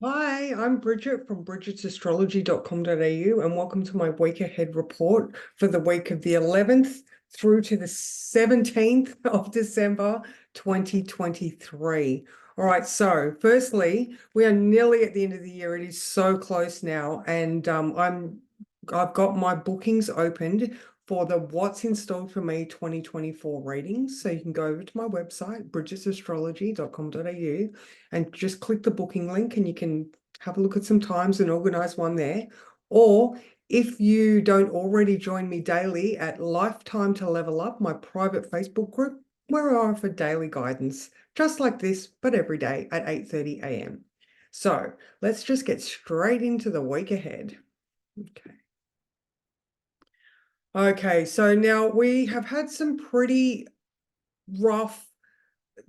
Hi, I'm Bridget from bridgetsastrology.com.au and welcome to my week ahead report for the week of the 11th through to the 17th of December 2023. All right, so firstly, we are nearly at the end of the year. It is so close now, and I've got my bookings opened for the What's Installed for Me 2024 readings. So you can go over to my website, bridgetsastrology.com.au, and just click the booking link and you can have a look at some times and organize one there. Or if you don't already join me daily at Lifetime to Level Up, my private Facebook group, where I offer daily guidance, just like this, but every day at 8:30 a.m. So let's just get straight into the week ahead. Okay. Okay, so now we have had some pretty rough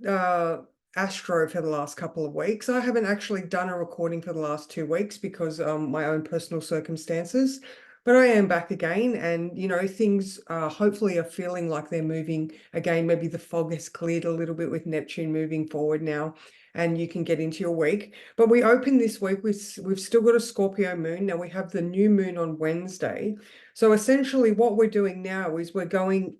uh astro for the last couple of weeks. I haven't actually done a recording for the last 2 weeks because my own personal circumstances, but I am back again, and things hopefully are feeling like they're moving again. Maybe the fog has cleared a little bit with Neptune moving forward now, and you can get into your week. But we open this week with we've still got a Scorpio moon. Now we have the new moon on Wednesday. So essentially what we're doing now is we're going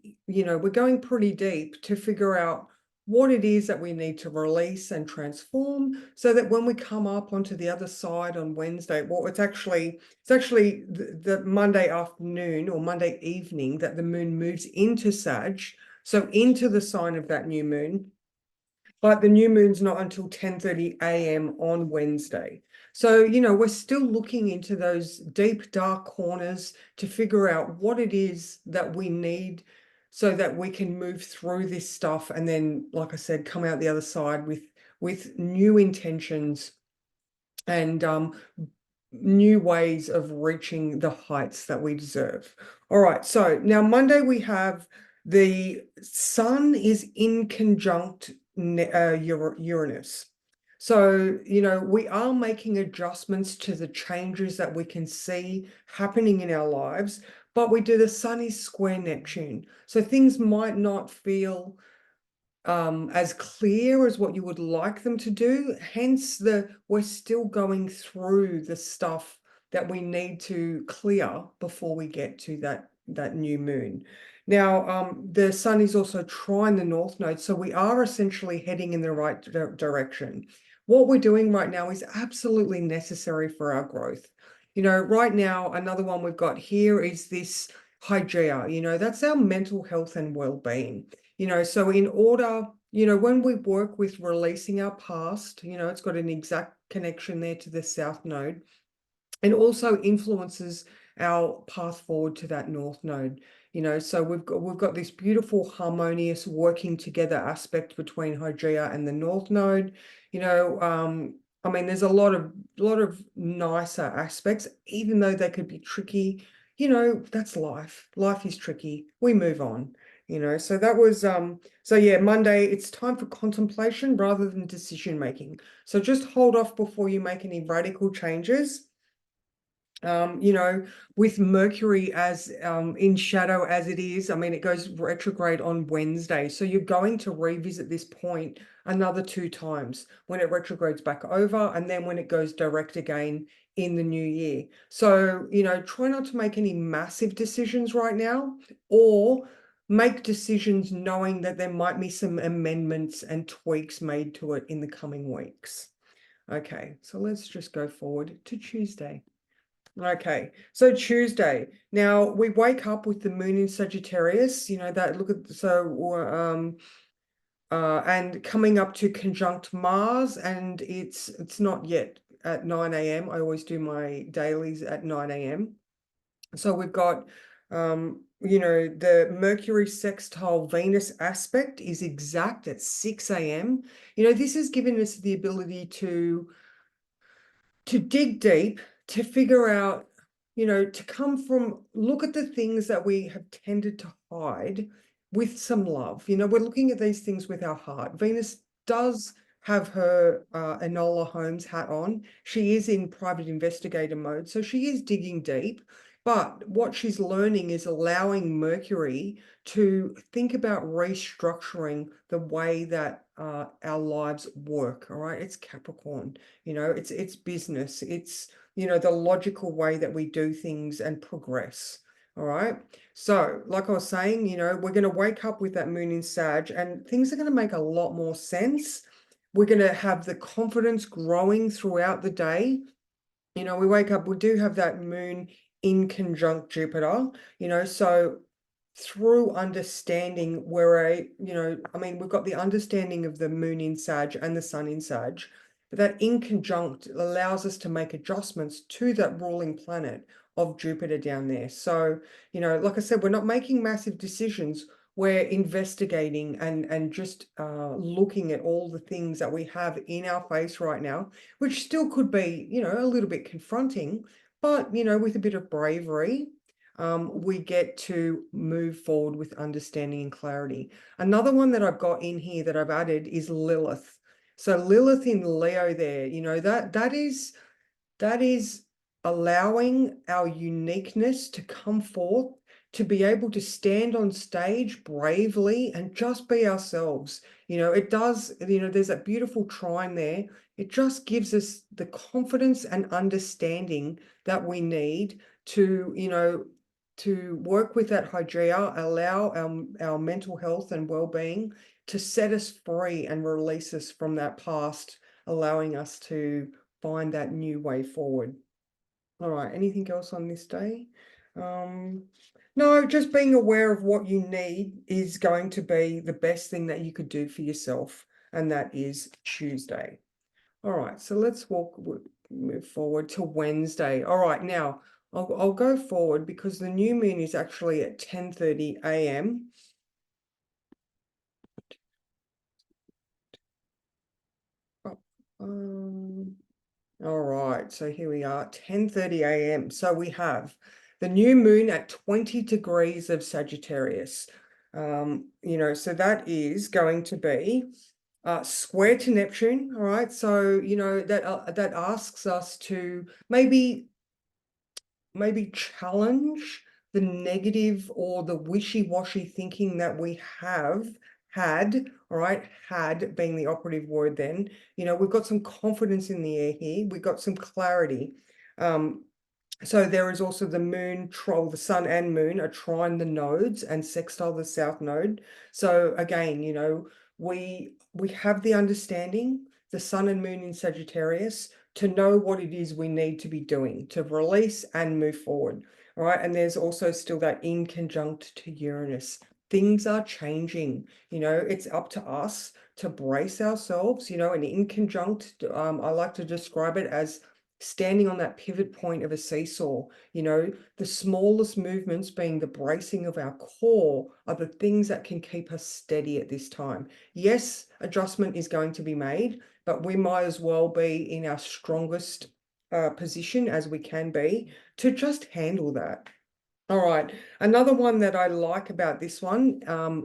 pretty deep to figure out what it is that we need to release and transform so that when we come up onto the other side on Wednesday, well, it's actually the Monday afternoon or Monday evening that the moon moves into Sag, so into the sign of that new moon. But the new moon's not until 10:30 a.m. on Wednesday. So, we're still looking into those deep, dark corners to figure out what it is that we need so that we can move through this stuff and then, like I said, come out the other side with new intentions and new ways of reaching the heights that we deserve. All right, so now Monday we have the sun is in conjunct Uranus. So, we are making adjustments to the changes that we can see happening in our lives, but the sun is square Neptune. So things might not feel as clear as what you would like them to do. Hence, we're still going through the stuff that we need to clear before we get to that new moon. Now, the sun is also trine the North Node, so we are essentially heading in the right direction. What we're doing right now is absolutely necessary for our growth. Right now, another one we've got here is this Hygeia. That's our mental health and well-being. So in order, when we work with releasing our past, it's got an exact connection there to the South Node, and also influences our path forward to that North Node. So we've got this beautiful harmonious working together aspect between Hygeia and the North Node. I mean, there's a lot of nicer aspects, even though they could be tricky. That's life. Life is tricky. We move on. So that was so yeah, Monday, it's time for contemplation rather than decision making. So just hold off before you make any radical changes. With Mercury as in shadow as it is, I mean, it goes retrograde on Wednesday. So you're going to revisit this point another 2 times when it retrogrades back over and then when it goes direct again in the new year. So, try not to make any massive decisions right now, or make decisions knowing that there might be some amendments and tweaks made to it in the coming weeks. Okay, so let's just go forward to Tuesday. Okay, so Tuesday. Now we wake up with the moon in Sagittarius, that look at and coming up to conjunct Mars, and it's not yet at 9 a.m. I always do my dailies at 9 a.m. So we've got the Mercury sextile Venus aspect is exact at 6 a.m. This has given us the ability to dig deep, to figure out, to look at the things that we have tended to hide with some love. We're looking at these things with our heart. Venus does have her Enola Holmes hat on. She is in private investigator mode, so she is digging deep. But what she's learning is allowing Mercury to think about restructuring the way that our lives work. All right, it's Capricorn. It's business. It's the logical way that we do things and progress. All right. So, like I was saying, we're going to wake up with that moon in Sag, and things are going to make a lot more sense. We're going to have the confidence growing throughout the day. We wake up, we do have that moon in conjunct Jupiter, so through understanding we've got the understanding of the moon in Sag and the sun in Sag, but that in conjunct allows us to make adjustments to that ruling planet of Jupiter down there. So, like I said, we're not making massive decisions. We're investigating and just looking at all the things that we have in our face right now, which still could be, a little bit confronting, but, with a bit of bravery, we get to move forward with understanding and clarity. Another one that I've got in here that I've added is Lilith. So Lilith in Leo there, that is allowing our uniqueness to come forth, to be able to stand on stage bravely and just be ourselves. It does, there's that beautiful trine there. It just gives us the confidence and understanding that we need to work with that Hygieia, allow our mental health and well-being to set us free and release us from that past, allowing us to find that new way forward. All right, anything else on this day? No, just being aware of what you need is going to be the best thing that you could do for yourself, and that is Tuesday. All right, so let's move forward to Wednesday. All right, now I'll go forward because the new moon is actually at 10:30 a.m. All right, so here we are, 10:30 a.m. So we have the new moon at 20 degrees of Sagittarius. So that is going to be square to Neptune. All right, so that asks us to maybe challenge the negative or the wishy-washy thinking that we have had, all right, had being the operative word then. We've got some confidence in the air here. We've got some clarity. So there is also the moon, the sun and moon are trine the nodes and sextile the south node. So again, we have the understanding, the sun and moon in Sagittarius, to know what it is we need to be doing to release and move forward. All right. And there's also still that in conjunct to Uranus. Things are changing. It's up to us to brace ourselves, and in conjunct, I like to describe it as standing on that pivot point of a seesaw. The smallest movements being the bracing of our core are the things that can keep us steady at this time. Yes, adjustment is going to be made, but we might as well be in our strongest position as we can be to just handle that. All right. Another one that I like about this one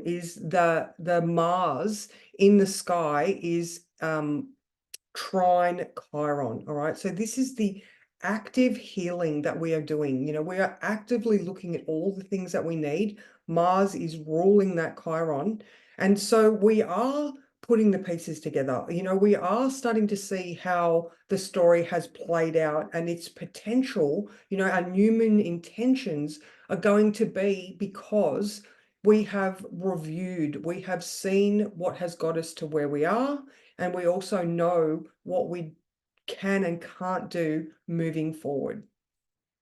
is the Mars in the sky is trine Chiron. All right. So this is the active healing that we are doing. We are actively looking at all the things that we need. Mars is ruling that Chiron. And so we are putting the pieces together. We are starting to see how the story has played out and its potential, our new moon intentions are going to be because we have reviewed, we have seen what has got us to where we are, and we also know what we can and can't do moving forward.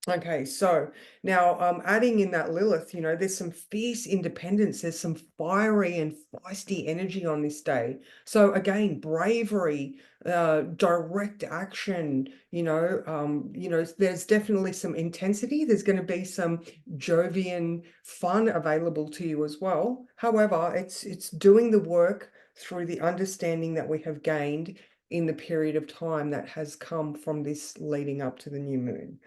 Okay, so now adding in that Lilith, there's some fierce independence, there's some fiery and feisty energy on this day. So again, bravery, direct action, there's definitely some intensity. There's going to be some Jovian fun available to you as well. However, it's doing the work through the understanding that we have gained in the period of time that has come from this leading up to the new moon.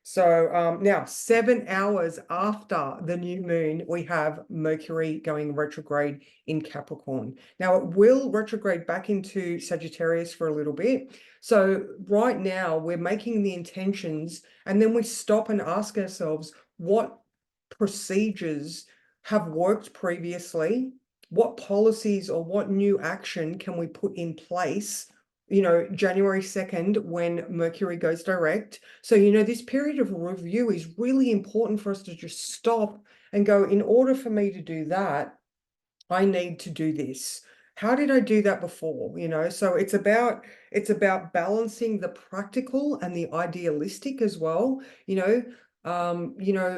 So now 7 hours after the new moon, we have Mercury going retrograde in Capricorn. Now it will retrograde back into Sagittarius for a little bit. So right now we're making the intentions, and then we stop and ask ourselves what procedures have worked previously what policies or what new action can we put in place, January 2nd when Mercury goes direct. So, this period of review is really important for us to just stop and go, in order for me to do that, I need to do this. How did I do that before? So it's about balancing the practical and the idealistic as well,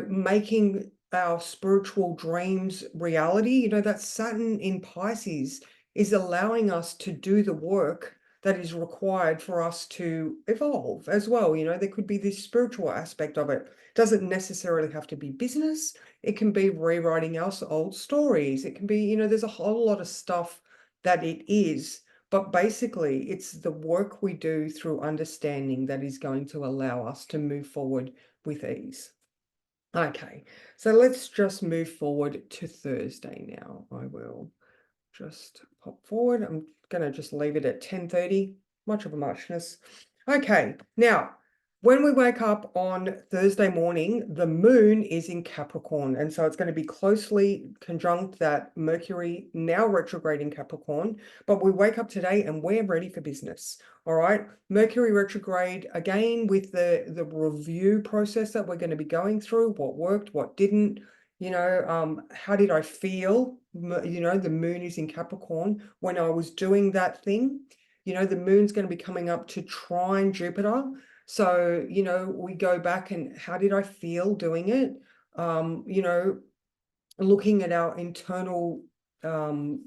making our spiritual dreams reality. That Saturn in Pisces is allowing us to do the work that is required for us to evolve as well. There could be this spiritual aspect of it. Doesn't necessarily have to be business. It can be rewriting our old stories. It can be, there's a whole lot of stuff that it is. But basically, it's the work we do through understanding that is going to allow us to move forward with ease. Okay, so let's just move forward to Thursday now. I will just pop forward. I'm going to just leave it at 10:30. Much of a muchness. Okay, now, when we wake up on Thursday morning, the moon is in Capricorn. And so it's going to be closely conjunct that Mercury, now retrograde in Capricorn. But we wake up today and we're ready for business. All right. Mercury retrograde, again, with the review process that we're going to be going through, what worked, what didn't. How did I feel? The moon is in Capricorn when I was doing that thing. The moon's going to be coming up to trine Jupiter. So, we go back and how did I feel doing it? Looking at our internal, in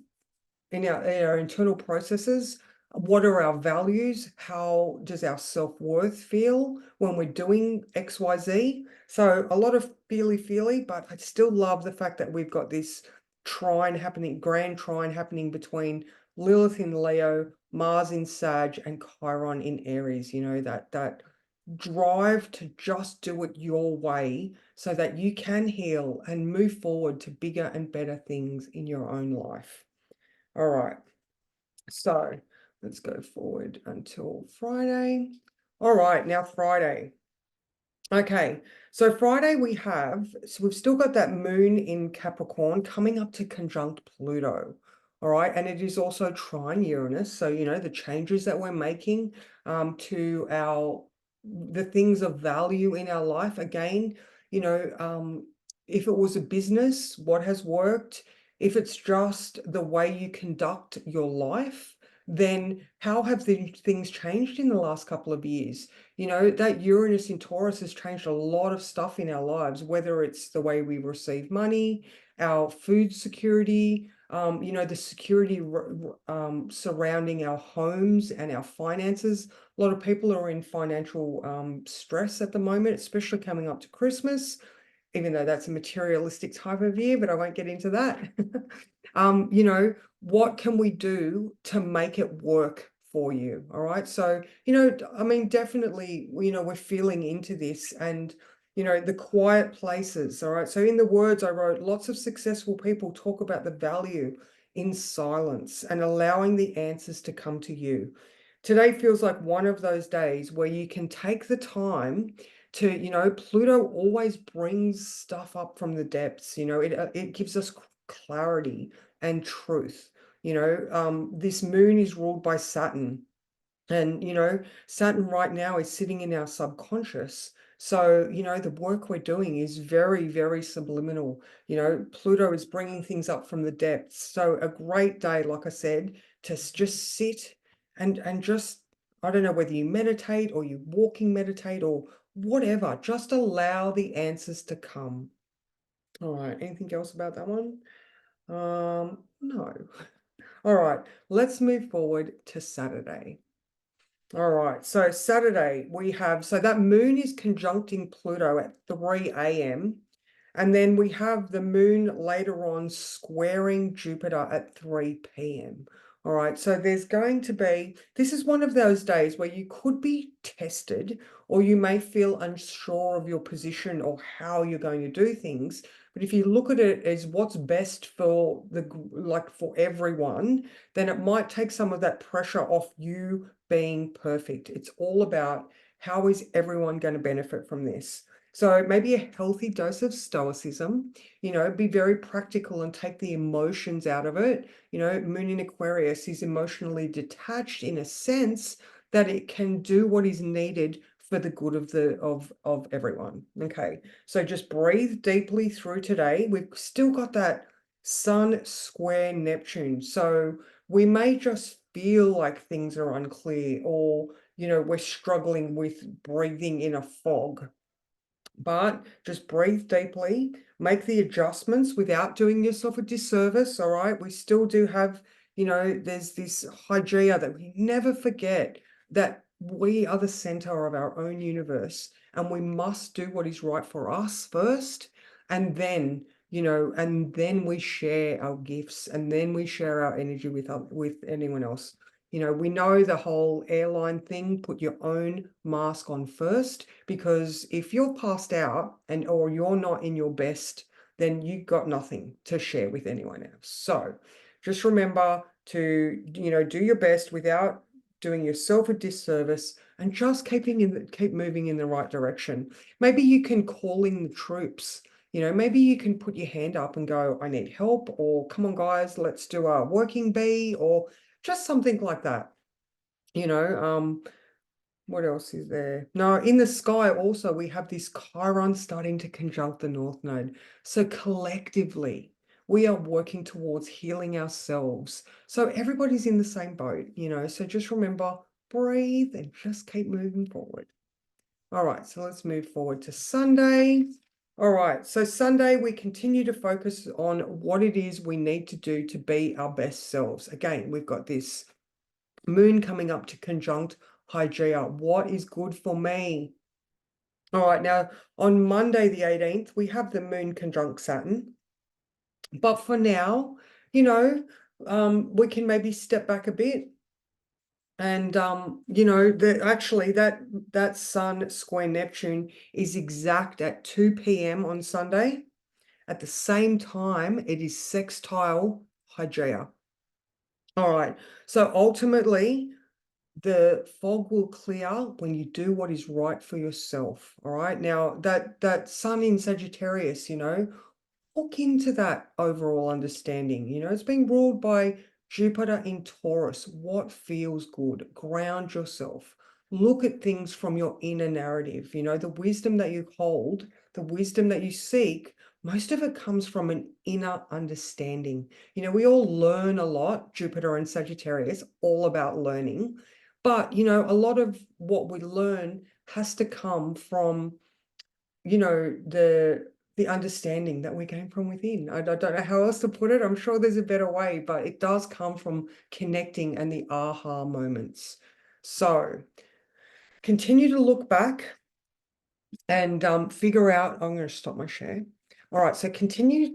our internal processes. What are our values? How does our self-worth feel when we're doing XYZ? So a lot of feely, but I still love the fact that we've got this grand trine happening between Lilith in Leo, Mars in Sag, and Chiron in Aries. That drive to just do it your way so that you can heal and move forward to bigger and better things in your own life. All right. So let's go forward until Friday. All right, now Friday. Okay, so Friday we've still got that moon in Capricorn coming up to conjunct Pluto. All right, and it is also trine Uranus. So, the changes that we're making to the things of value in our life. Again, if it was a business, what has worked? If it's just the way you conduct your life, then how have the things changed in the last couple of years? That Uranus in Taurus has changed a lot of stuff in our lives, whether it's the way we receive money, our food security, the security surrounding our homes and our finances. A lot of people are in financial stress at the moment, especially coming up to Christmas, even though that's a materialistic type of year, but I won't get into that. What can we do to make it work for you? All right. So, definitely, we're feeling into this and, the quiet places. All right. So in the words I wrote, lots of successful people talk about the value in silence and allowing the answers to come to you. Today feels like one of those days where you can take the time to, Pluto always brings stuff up from the depths. It gives us clarity and truth. This moon is ruled by Saturn. And, Saturn right now is sitting in our subconscious. So, the work we're doing is very, very subliminal. Pluto is bringing things up from the depths. So a great day, like I said, to just sit and just, I don't know whether you meditate or you walking meditate or whatever, just allow the answers to come. All right, anything else about that one? No. All right, let's move forward to Saturday. All right, so Saturday so that moon is conjuncting Pluto at 3 a.m. And then we have the moon later on squaring Jupiter at 3 p.m. All right, so this is one of those days where you could be tested or you may feel unsure of your position or how you're going to do things. But if you look at it as what's best for for everyone, then it might take some of that pressure off you being perfect. It's all about how is everyone going to benefit from this. So maybe a healthy dose of stoicism, be very practical and take the emotions out of it. Moon in Aquarius is emotionally detached in a sense that it can do what is needed for the good of everyone. Okay. So just breathe deeply through today. We've still got that Sun square Neptune. So we may just feel like things are unclear, or we're struggling with breathing in a fog. But just breathe deeply, make the adjustments without doing yourself a disservice. All right. We still do have, there's this hygeia that we never forget, that we are the center of our own universe and we must do what is right for us first. And then, and then we share our gifts, and then we share our energy with anyone else. We know the whole airline thing, put your own mask on first, because if you're passed out or you're not in your best, then you've got nothing to share with anyone else. So just remember to, do your best without doing yourself a disservice, and just keep moving in the right direction. Maybe you can call in the troops. Maybe you can put your hand up and go, I need help, or come on, guys, let's do a working bee, or just something like that. What else is there? No, in the sky also, we have this Chiron starting to conjunct the North Node. So collectively, we are working towards healing ourselves. So everybody's in the same boat, so just remember, breathe and just keep moving forward. All right, so let's move forward to Sunday. All right, so Sunday, we continue to focus on what it is we need to do to be our best selves. Again, we've got this Moon coming up to conjunct Hygeia. What is good for me? All right, now on Monday the 18th, we have the Moon conjunct Saturn. But for now, we can maybe step back a bit. And actually that Sun square Neptune is exact at 2 p.m. on Sunday. At the same time, it is sextile Hygeia. All right, so ultimately, the fog will clear when you do what is right for yourself. All right. Now that Sun in Sagittarius, look into that overall understanding. It's being ruled by Jupiter in Taurus. What feels good? Ground yourself. Look at things from your inner narrative. The wisdom that you hold, the wisdom that you seek, most of it comes from an inner understanding. We all learn a lot, Jupiter and Sagittarius, all about learning. But, a lot of what we learn has to come from, the understanding that we gain from within. I don't know how else to put it. I'm sure there's a better way, but it does come from connecting and the aha moments. So continue to look back and figure out. I'm going to stop my share. All right, so continue,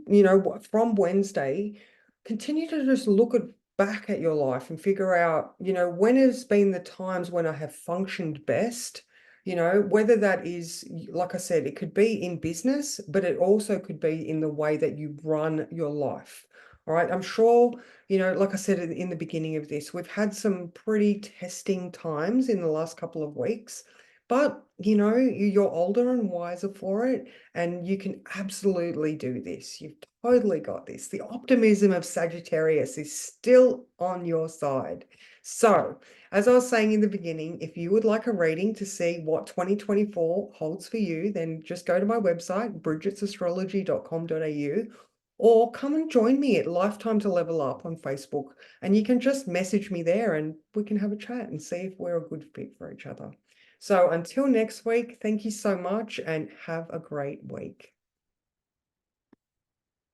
from Wednesday, continue to just look back at your life and figure out, when has been the times when I have functioned best, whether that is, like I said, it could be in business, but it also could be in the way that you run your life. All right, I'm sure, like I said in the beginning of this, we've had some pretty testing times in the last couple of weeks. But, you're older and wiser for it, and you can absolutely do this. You've totally got this. The optimism of Sagittarius is still on your side. So, as I was saying in the beginning, if you would like a reading to see what 2024 holds for you, then just go to my website, bridgetsastrology.com.au, or come and join me at Lifetime to Level Up on Facebook, and you can just message me there and we can have a chat and see if we're a good fit for each other. So until next week, thank you so much and have a great week.